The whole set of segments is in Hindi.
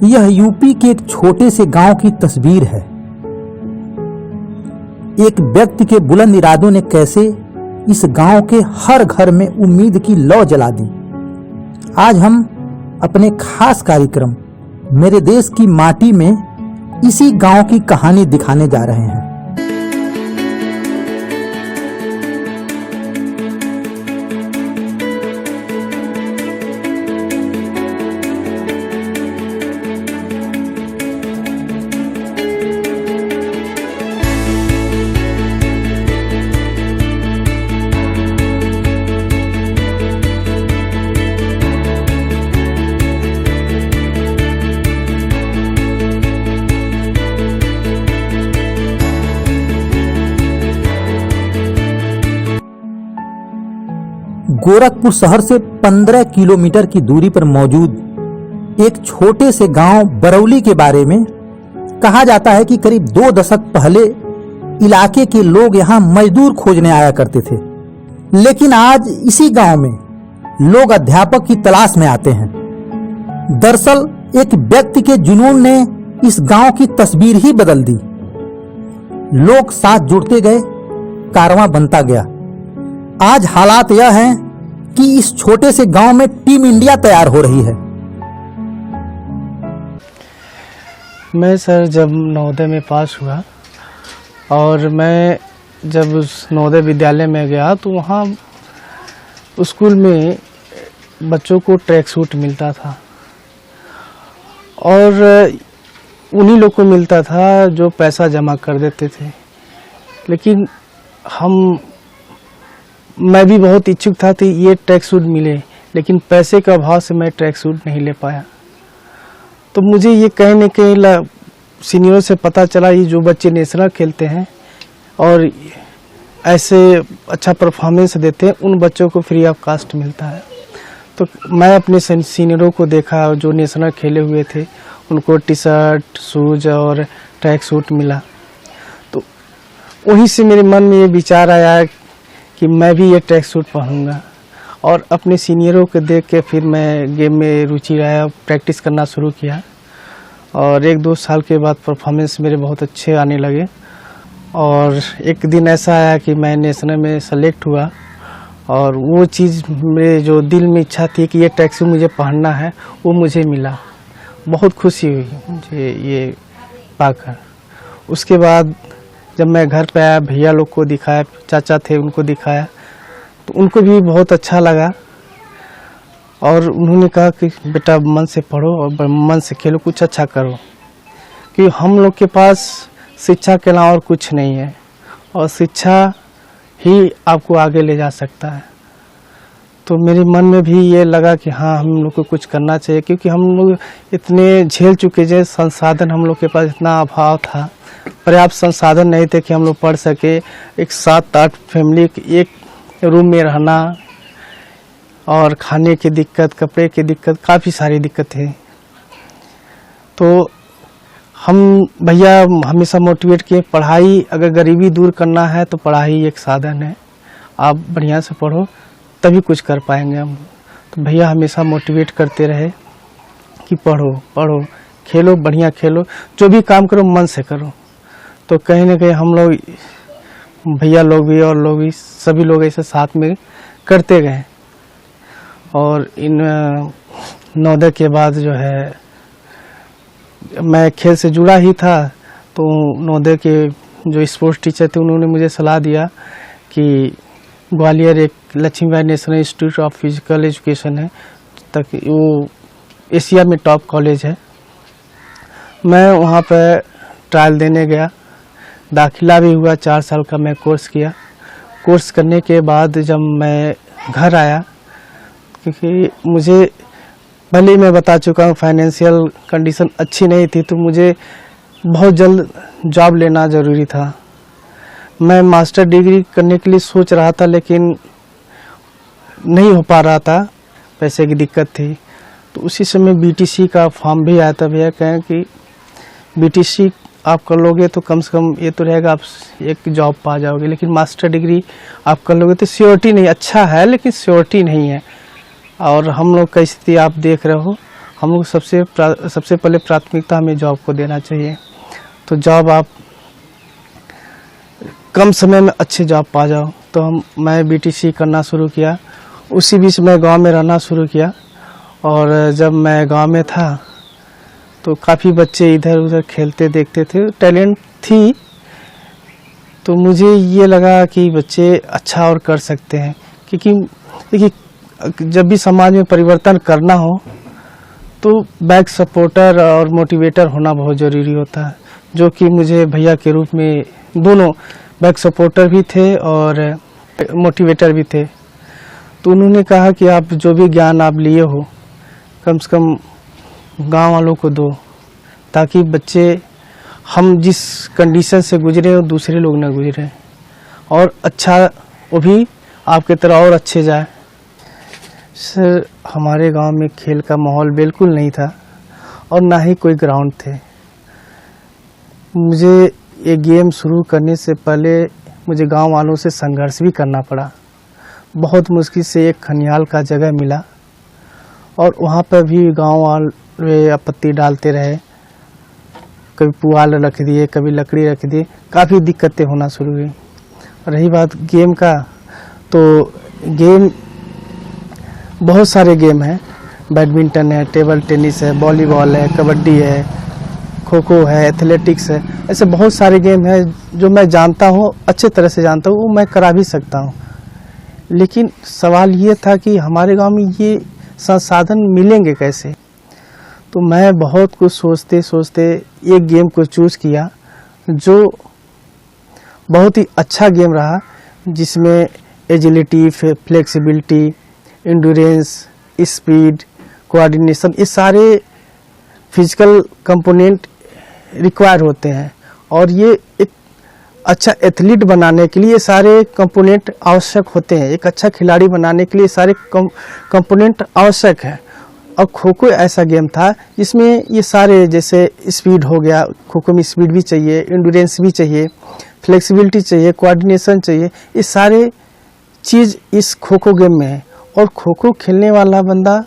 यह यूपी के एक छोटे से गांव की तस्वीर है। एक व्यक्ति के बुलंद इरादों ने कैसे इस गांव के हर घर में उम्मीद की लौ जला दी। आज हम अपने खास कार्यक्रम मेरे देश की माटी में इसी गांव की कहानी दिखाने जा रहे हैं। गोरखपुर शहर से 15 किलोमीटर की दूरी पर मौजूद एक छोटे से गांव बरौली के बारे में कहा जाता है कि करीब 2 दशक पहले इलाके के लोग यहां मजदूर खोजने आया करते थे, लेकिन आज इसी गांव में लोग अध्यापक की तलाश में आते हैं। दरअसल एक व्यक्ति के जुनून ने इस गांव की तस्वीर ही बदल दी। लोग साथ जुड़ते गए, कारवां बनता गया। आज हालात यह हैं कि इस छोटे से गांव में टीम इंडिया तैयार हो रही है। मैं सर जब नवोदय में पास हुआ और मैं जब उस नवोदय विद्यालय में गया तो वहाँ स्कूल में बच्चों को ट्रैक सूट मिलता था और उन्हीं लोग को मिलता था जो पैसा जमा कर देते थे। लेकिन मैं भी बहुत इच्छुक था कि ये ट्रैक सूट मिले, लेकिन पैसे के अभाव से मैं ट्रैक सूट नहीं ले पाया। तो मुझे ये कहने के सीनियरों से पता चला ये जो बच्चे नेशनल खेलते हैं और ऐसे अच्छा परफॉर्मेंस देते हैं उन बच्चों को फ्री ऑफ कास्ट मिलता है। तो मैं अपने सीनियरों को देखा जो नेशनल खेले हुए थे, उनको टी शर्ट, शूज और ट्रैक सूट मिला। तो वहीं से मेरे मन में ये विचार आया कि मैं भी ये ट्रैक सूट पहनूंगा और अपने सीनियरों को देख के फिर मैं गेम में रुचि आया, प्रैक्टिस करना शुरू किया और 1-2 साल के बाद परफॉर्मेंस मेरे बहुत अच्छे आने लगे। और एक दिन ऐसा आया कि मैं नेशनल में सेलेक्ट हुआ और वो चीज़ मेरे जो दिल में इच्छा थी कि ये ट्रैक सूट मुझे पहनना है वो मुझे मिला। बहुत खुशी हुई मुझे ये पाकर। उसके बाद जब मैं घर पे आया, भैया लोग को दिखाया, चाचा थे उनको दिखाया तो उनको भी बहुत अच्छा लगा और उन्होंने कहा कि बेटा मन से पढ़ो और मन से खेलो, कुछ अच्छा करो, कि हम लोग के पास शिक्षा के अलावा और कुछ नहीं है और शिक्षा ही आपको आगे ले जा सकता है। तो मेरे मन में भी ये लगा कि हाँ हम लोग को कुछ करना चाहिए, क्योंकि हम लोग इतने झेल चुके हैं, संसाधन हम लोग के पास इतना अभाव था, पर्याप्त संसाधन नहीं थे कि हम लोग पढ़ सके। एक 7-8 फैमिली एक रूम में रहना और खाने की दिक्कत, कपड़े की दिक्कत, काफ़ी सारी दिक्कत है। तो हम भैया हमेशा मोटिवेट किए, पढ़ाई अगर गरीबी दूर करना है तो पढ़ाई एक साधन है, आप बढ़िया से पढ़ो तभी कुछ कर पाएंगे हम। तो भैया हमेशा मोटिवेट करते रहे कि पढ़ो पढ़ो, खेलो, बढ़िया खेलो, जो भी काम करो मन से करो। तो कहीं ना कहीं हम लोग, भैया लोग भी और लोग भी, सभी लोग ऐसे साथ में करते गए। और इन नवोदय के बाद जो है मैं खेल से जुड़ा ही था, तो नवोदय के जो स्पोर्ट्स टीचर थे उन्होंने मुझे सलाह दिया कि ग्वालियर एक Lakshmibai National Institute of Physical Education है, तक वो एशिया में टॉप कॉलेज है। मैं वहाँ पर ट्रायल देने गया, दाखिला भी हुआ, 4 साल का मैं कोर्स किया। कोर्स करने के बाद जब मैं घर आया, क्योंकि मुझे भले ही मैं बता चुका हूँ फाइनेंशियल कंडीशन अच्छी नहीं थी, तो मुझे बहुत जल्द जॉब लेना ज़रूरी था। मैं मास्टर डिग्री करने के लिए सोच रहा था, लेकिन नहीं हो पा रहा था, पैसे की दिक्कत थी। तो उसी समय बीटीसी का फॉर्म भी आया था। भैया कहें कि बीटीसी आप कर लोगे तो कम से कम ये तो रहेगा, आप एक जॉब पा जाओगे, लेकिन मास्टर डिग्री आप कर लोगे तो श्योरिटी नहीं, अच्छा है लेकिन श्योरिटी नहीं है। और हम लोग का स्थिति आप देख रहे हो, हम लोग सबसे पहले प्राथमिकता हमें जॉब को देना चाहिए। तो जॉब आप कम समय में अच्छे जॉब पा जाओ। तो मैं बीटीसी करना शुरू किया। उसी बीच मैं गांव में रहना शुरू किया, और जब मैं गांव में था तो काफ़ी बच्चे इधर उधर खेलते देखते थे, टैलेंट थी। तो मुझे ये लगा कि बच्चे अच्छा और कर सकते हैं, क्योंकि देखिए जब भी समाज में परिवर्तन करना हो तो बैक सपोर्टर और मोटिवेटर होना बहुत ज़रूरी होता है, जो कि मुझे भैया के रूप में दोनों बैक सपोर्टर भी थे और मोटिवेटर भी थे। तो उन्होंने कहा कि आप जो भी ज्ञान आप लिए हो कम से कम गांव वालों को दो, ताकि बच्चे हम जिस कंडीशन से गुजरे हो दूसरे लोग ना गुजरे, और अच्छा वो भी आपके तरह और अच्छे जाए। सर, हमारे गांव में खेल का माहौल बिल्कुल नहीं था और ना ही कोई ग्राउंड थे। मुझे ये गेम शुरू करने से पहले मुझे गांव वालों से संघर्ष भी करना पड़ा। बहुत मुश्किल से एक खनियाल का जगह मिला, और वहाँ पर भी गांव वाले आपत्ति डालते रहे, कभी पुआल रख दिए, कभी लकड़ी रख दिए, काफ़ी दिक्कतें होना शुरू हुई। रही बात गेम का, तो गेम बहुत सारे गेम हैं। बैडमिंटन है, टेबल टेनिस है, वॉलीबॉल है, कबड्डी है, खो खो है, एथलेटिक्स है। ऐसे बहुत सारे गेम हैं जो मैं जानता हूँ, अच्छे तरह से जानता हूँ, वो मैं करा भी सकता हूँ। लेकिन सवाल ये था कि हमारे गांव में ये संसाधन मिलेंगे कैसे। तो मैं बहुत कुछ सोचते सोचते एक गेम को चूज़ किया जो बहुत ही अच्छा गेम रहा, जिसमें agility, flexibility, endurance, speed, coordination, ये सारे फिजिकल कंपोनेंट रिक्वायर होते हैं। और ये एक अच्छा एथलीट बनाने के लिए सारे कंपोनेंट आवश्यक होते हैं। एक अच्छा खिलाड़ी बनाने के लिए सारे कंपोनेंट आवश्यक है। और खो खो ऐसा गेम था जिसमें ये सारे, जैसे स्पीड हो गया, खो खो में स्पीड भी चाहिए, इंड्योरेंस भी चाहिए, फ्लेक्सिबिलिटी चाहिए, कोऑर्डिनेशन चाहिए, ये सारे चीज़ इस खो खो गेम में है। और खो खो खेलने वाला बंदा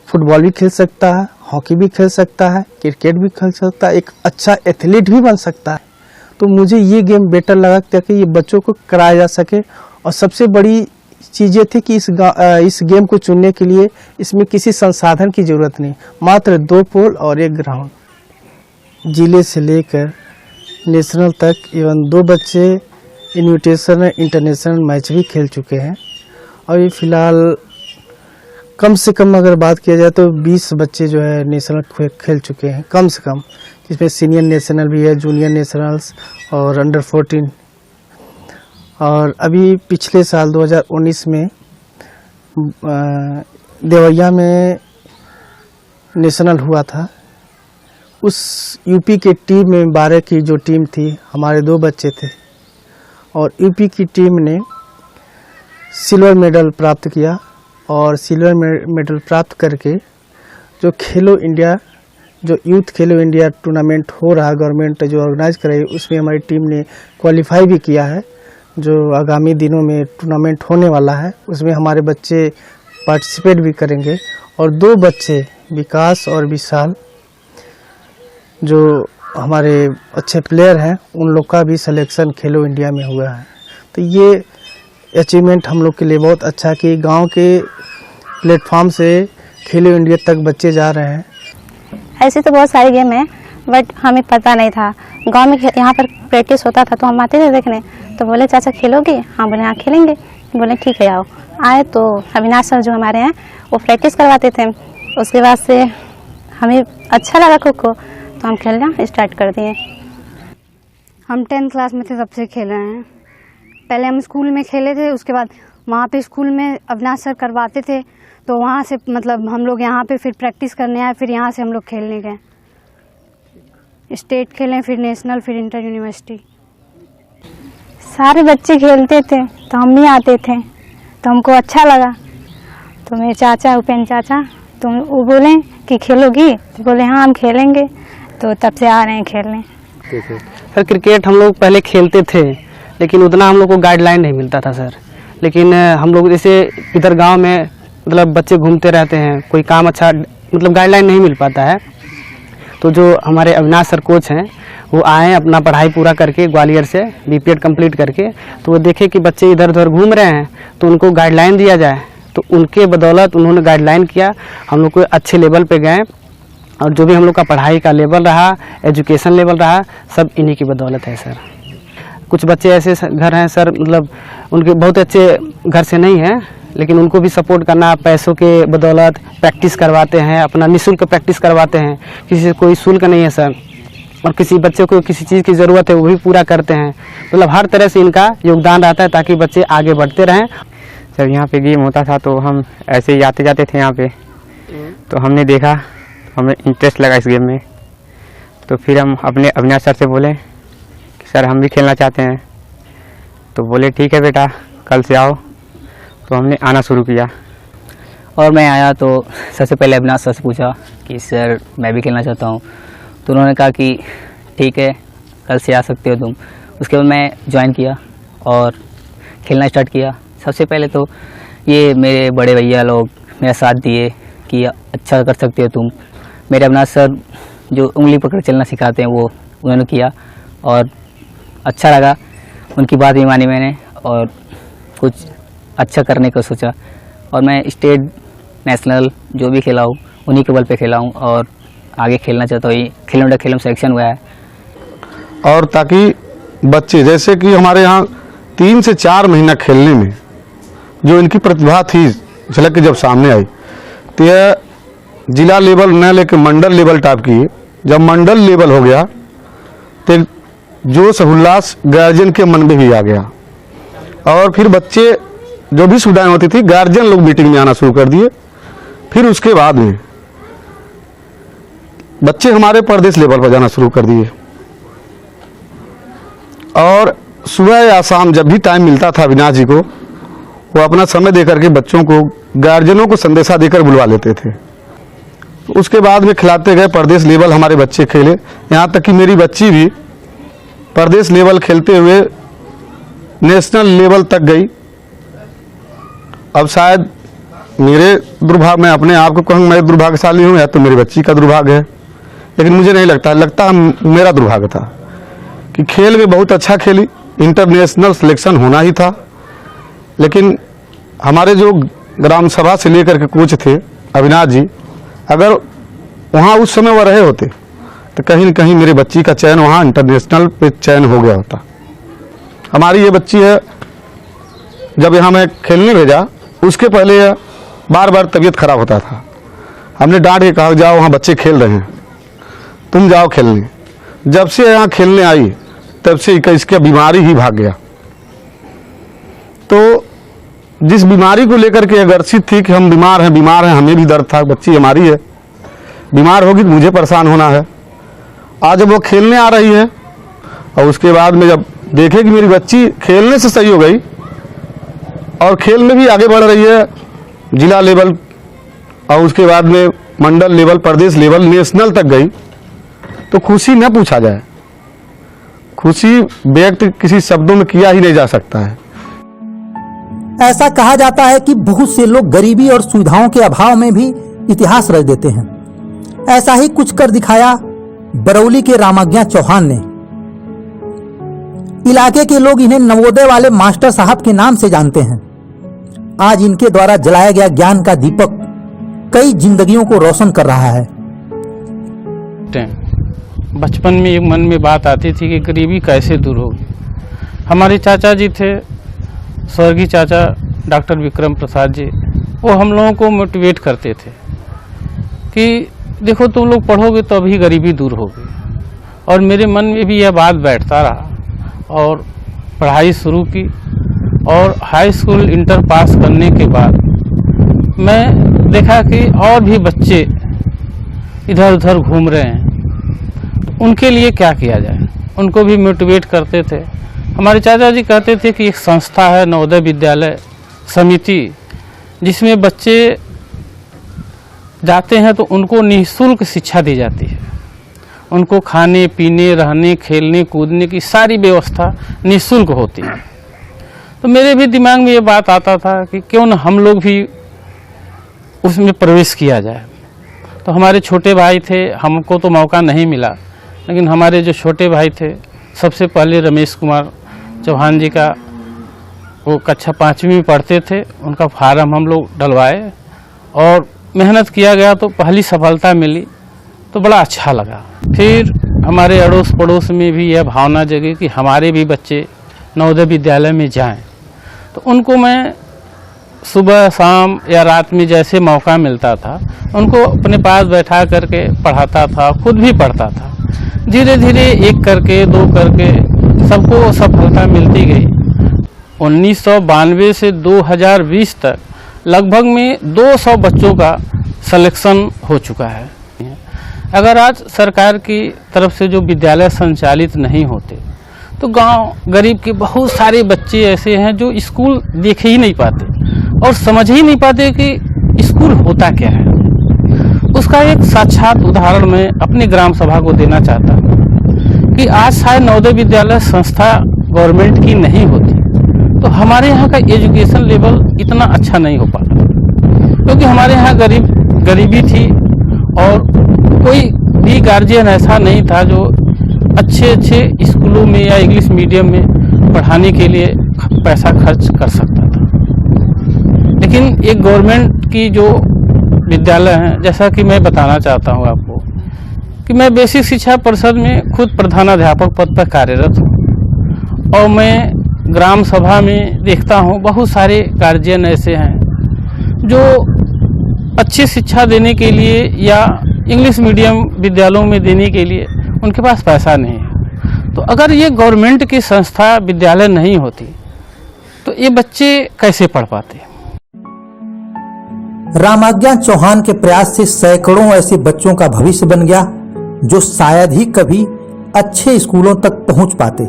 फुटबॉल भी खेल सकता है, हॉकी भी खेल सकता है, क्रिकेट भी खेल सकता है, एक अच्छा एथलीट भी बन सकता है। तो मुझे ये गेम बेटर लगा ताकि ये बच्चों को कराया जा सके। और सबसे बड़ी चीज़ ये थी कि इस गेम को चुनने के लिए इसमें किसी संसाधन की ज़रूरत नहीं, मात्र 2 पोल और 1 ग्राउंड। जिले से लेकर नेशनल तक एवं 2 बच्चे इन्विटेशनल इंटरनेशनल मैच भी खेल चुके हैं। और ये फिलहाल कम से कम अगर बात किया जाए तो 20 बच्चे जो है नेशनल खेल चुके हैं, कम से कम, जिसमें सीनियर नेशनल भी है, जूनियर नेशनल्स और अंडर 14। और अभी पिछले साल 2019 में देवैया में नेशनल हुआ था। उस यूपी के टीम में 12 की जो टीम थी, हमारे 2 बच्चे थे, और यूपी की टीम ने सिल्वर मेडल प्राप्त किया। और सिल्वर मेडल प्राप्त करके जो खेलो इंडिया, जो यूथ खेलो इंडिया टूर्नामेंट हो रहा, गवर्नमेंट जो ऑर्गेनाइज कराई, उसमें हमारी टीम ने क्वालिफाई भी किया है। जो आगामी दिनों में टूर्नामेंट होने वाला है उसमें हमारे बच्चे पार्टिसिपेट भी करेंगे। और 2 बच्चे, विकास और विशाल, जो हमारे अच्छे प्लेयर हैं, उन लोग का भी सिलेक्शन खेलो इंडिया में हुआ है। तो ये अचीवमेंट हम लोग के लिए बहुत अच्छा कि गांव के प्लेटफॉर्म से खेलो इंडिया तक बच्चे जा रहे हैं। ऐसे तो बहुत सारे गेम हैं, बट हमें पता नहीं था। गांव में यहाँ पर प्रैक्टिस होता था तो हम आते थे देखने। तो बोले चाचा खेलोगे? हाँ, बोले हाँ खेलेंगे। बोले ठीक है आओ। आए तो अविनाश सर जो हमारे हैं वो प्रैक्टिस करवाते थे। उसके बाद से हमें अच्छा लगा खो खो, तो हम खेलना स्टार्ट कर दिए। हम 10th क्लास में थे तब से खेल रहे हैं। पहले हम स्कूल में खेले थे, उसके बाद वहाँ पे स्कूल में अविनाश सर करवाते थे, तो वहाँ से मतलब हम लोग यहाँ पे फिर प्रैक्टिस करने आए, फिर यहाँ से हम लोग खेलने गए। स्टेट खेलें, फिर नेशनल, फिर इंटर यूनिवर्सिटी। सारे बच्चे खेलते थे तो हम भी आते थे, तो हमको अच्छा लगा। तो मेरे चाचा, उपेंद्र चाचा, तो वो बोले कि खेलोगी? तो बोले हाँ हम खेलेंगे। तो तब से आ रहे हैं खेलने। सर क्रिकेट हम लोग पहले खेलते थे, लेकिन उतना हम लोग को गाइडलाइन नहीं मिलता था सर। लेकिन हम लोग जैसे इधर गांव में मतलब बच्चे घूमते रहते हैं, कोई काम अच्छा मतलब गाइडलाइन नहीं मिल पाता है। तो जो हमारे अविनाश सर कोच हैं वो आए अपना पढ़ाई पूरा करके ग्वालियर से बीपीएड कंप्लीट करके, तो वो देखे कि बच्चे इधर उधर घूम रहे हैं तो उनको गाइडलाइन दिया जाए। तो उनके बदौलत उन्होंने गाइडलाइन किया, हम लोग को अच्छे लेवल पे गए और जो भी हम लोग का पढ़ाई का लेवल रहा, एजुकेशन लेवल रहा, सब इन्हीं की बदौलत है सर। कुछ बच्चे ऐसे घर हैं सर, मतलब उनके बहुत अच्छे घर से नहीं हैं, लेकिन उनको भी सपोर्ट करना, पैसों के बदौलत प्रैक्टिस करवाते हैं, अपना निःशुल्क प्रैक्टिस करवाते हैं, किसी से कोई शुल्क नहीं है सर। और किसी बच्चे को किसी चीज़ की ज़रूरत है वो भी पूरा करते हैं। मतलब हर तरह से इनका योगदान रहता है ताकि बच्चे आगे बढ़ते रहें। जब यहाँ पे गेम होता था तो हम ऐसे ही आते जाते थे यहाँ पे, तो हमने देखा, हमें इंटरेस्ट लगा इस गेम में। तो फिर हम अपने अविनाश सर से बोले कि सर हम भी खेलना चाहते हैं। तो बोले ठीक है बेटा, कल से आओ। तो हमने आना शुरू किया। और मैं आया तो सबसे पहले अविनाश सर से पूछा कि सर मैं भी खेलना चाहता हूँ। तो उन्होंने कहा कि ठीक है, कल से आ सकते हो तुम। उसके बाद मैं ज्वाइन किया और खेलना स्टार्ट किया। सबसे पहले तो ये मेरे बड़े भैया लोग मेरा साथ दिए कि अच्छा कर सकते हो तुम। मेरे अविनाश सर जो उंगली पकड़ चलना सिखाते हैं वो उन्होंने किया और अच्छा लगा, उनकी बात भी मानी मैंने और कुछ अच्छा करने को सोचा। और मैं स्टेट नेशनल जो भी खेला हूँ उन्हीं के बल पे खेला हूँ और आगे खेलना चाहता हूँ। खेलो इंडिया खेलों में सिलेक्शन हुआ है। और ताकि बच्चे, जैसे कि हमारे यहाँ 3 से 4 महीना खेलने में जो इनकी प्रतिभा थी झलक के जब सामने आई, तो यह जिला लेवल न लेकर मंडल लेवल टॉप की। जब मंडल लेवल हो गया तो जोश उल्लास गार्जियन के मन में भी आ गया और फिर बच्चे जो भी सुविधाएं होती थी गार्जियन लोग मीटिंग में आना शुरू कर दिए। फिर उसके बाद में बच्चे हमारे प्रदेश लेवल पर जाना शुरू कर दिए और सुबह या शाम जब भी टाइम मिलता था अविनाश जी को, वो अपना समय देकर के बच्चों को, गार्जियनों को संदेशा देकर बुलवा लेते थे। उसके बाद में खिलाते गए, प्रदेश लेवल हमारे बच्चे खेले, यहाँ तक कि मेरी बच्ची भी प्रदेश लेवल खेलते हुए नेशनल लेवल तक गई। अब शायद मेरे दुर्भाग्य, मैं अपने आप को कहूँ मैं दुर्भाग्यशाली हूँ या तो मेरी बच्ची का दुर्भाग्य है, लेकिन मुझे नहीं लगता मेरा दुर्भाग्य था कि खेल में बहुत अच्छा खेली, इंटरनेशनल सिलेक्शन होना ही था। लेकिन हमारे जो ग्राम सभा से लेकर के कोच थे अविनाश जी, अगर वहाँ उस समय वह रहे होते तो कहीं न कहीं मेरी बच्ची का चयन वहाँ इंटरनेशनल पे चयन हो गया होता। हमारी ये बच्ची है, जब यहाँ मैं खेलने भेजा उसके पहले यह बार बार तबीयत खराब होता था। हमने डांट के कहा जाओ वहाँ बच्चे खेल रहे हैं, तुम जाओ खेलने। जब से यहाँ खेलने आई तब से इसकी बीमारी ही भाग गया। तो जिस बीमारी को लेकर के ग्रसित थी कि हम बीमार हैं, हमें भी दर्द था, बच्ची हमारी है, बीमार होगी तो मुझे परेशान होना है। आज जब वो खेलने आ रही है और उसके बाद में जब देखे कि मेरी बच्ची खेलने से सही हो गई और खेल में भी आगे बढ़ रही है, जिला लेवल और उसके बाद में मंडल लेवल, प्रदेश लेवल, नेशनल तक गई, तो खुशी न पूछा जाए। खुशी व्यक्त किसी शब्दों में किया ही नहीं जा सकता है। ऐसा कहा जाता है कि बहुत से लोग गरीबी और सुविधाओं के अभाव में भी इतिहास रच देते हैं। ऐसा ही कुछ कर दिखाया बरौली के रामाज्ञा चौहान ने। इलाके के लोग इन्हें नवोदय वाले मास्टर साहब के नाम से जानते हैं। आज इनके द्वारा जलाया गया ज्ञान का दीपक कई जिंदगियों को रोशन कर रहा है। बचपन में एक मन में बात आती थी कि गरीबी कैसे दूर होगी। हमारे चाचा जी थे, स्वर्गीय चाचा डॉक्टर विक्रम प्रसाद जी, वो हम लोगों को मोटिवेट करते थे कि देखो तुम लोग पढ़ोगे तो अभी गरीबी दूर होगी। और मेरे मन में भी यह बात बैठता रहा और पढ़ाई शुरू की और हाई स्कूल इंटर पास करने के बाद मैं देखा कि और भी बच्चे इधर उधर घूम रहे हैं, तो उनके लिए क्या किया जाए, उनको भी मोटिवेट करते थे। हमारे चाचा जी कहते थे कि एक संस्था है नवोदय विद्यालय समिति, जिसमें बच्चे जाते हैं तो उनको निःशुल्क शिक्षा दी जाती है। उनको खाने पीने, रहने, खेलने, कूदने की सारी व्यवस्था निःशुल्क होती है। तो मेरे भी दिमाग में ये बात आता था कि क्यों न हम लोग भी उसमें प्रवेश किया जाए। तो हमारे छोटे भाई थे, हमको तो मौका नहीं मिला, लेकिन हमारे जो छोटे भाई थे सबसे पहले रमेश कुमार चौहान जी का, वो कक्षा 5वीं में पढ़ते थे, उनका फार्म हम लोग डलवाए और मेहनत किया गया तो पहली सफलता मिली तो बड़ा अच्छा लगा। फिर हमारे अड़ोस पड़ोस में भी यह भावना जगी कि हमारे भी बच्चे नवोदय विद्यालय में जाएं, तो उनको मैं सुबह शाम या रात में जैसे मौका मिलता था उनको अपने पास बैठा करके पढ़ाता था, खुद भी पढ़ता था। धीरे धीरे एक करके दो करके सबको सफलता मिलती गई। 1992 से 2020 तक लगभग में 200 बच्चों का सिलेक्शन हो चुका है। अगर आज सरकार की तरफ से जो विद्यालय संचालित नहीं होते तो गांव गरीब के बहुत सारे बच्चे ऐसे हैं जो स्कूल देख ही नहीं पाते और समझ ही नहीं पाते कि स्कूल होता क्या है। उसका एक साक्षात उदाहरण मैं अपनी ग्राम सभा को देना चाहता हूँ कि आज शायद नवोदय विद्यालय संस्था गवर्नमेंट की नहीं होती तो हमारे यहाँ का एजुकेशन लेवल इतना अच्छा नहीं हो पाता, क्योंकि हमारे यहाँ गरीबी थी और कोई भी गार्जियन ऐसा नहीं था जो अच्छे स्कूलों में या इंग्लिश मीडियम में पढ़ाने के लिए पैसा खर्च कर सकता था। लेकिन एक गवर्नमेंट की जो विद्यालय हैं, जैसा कि मैं बताना चाहता हूँ आपको कि मैं बेसिक शिक्षा परिषद में खुद प्रधानाध्यापक पद पर कार्यरत हूँ और मैं ग्राम सभा में देखता हूँ बहुत सारे गार्जियन ऐसे हैं जो अच्छी शिक्षा देने के लिए या इंग्लिश मीडियम विद्यालयों में देने के लिए उनके पास पैसा नहीं है। तो अगर ये गवर्नमेंट की संस्था विद्यालय नहीं होती तो ये बच्चे कैसे पढ़ पाते। रामाज्ञा चौहान के प्रयास से सैकड़ों ऐसे बच्चों का भविष्य बन गया जो शायद ही कभी अच्छे स्कूलों तक पहुंच पाते।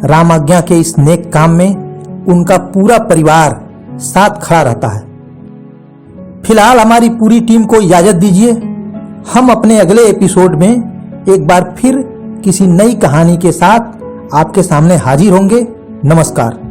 रामाज्ञा के इस नेक काम में उनका पूरा परिवार साथ खड़ा रहता है। फिलहाल हमारी पूरी टीम को इजाजत दीजिए। हम अपने अगले एपिसोड में एक बार फिर किसी नई कहानी के साथ आपके सामने हाजिर होंगे। नमस्कार।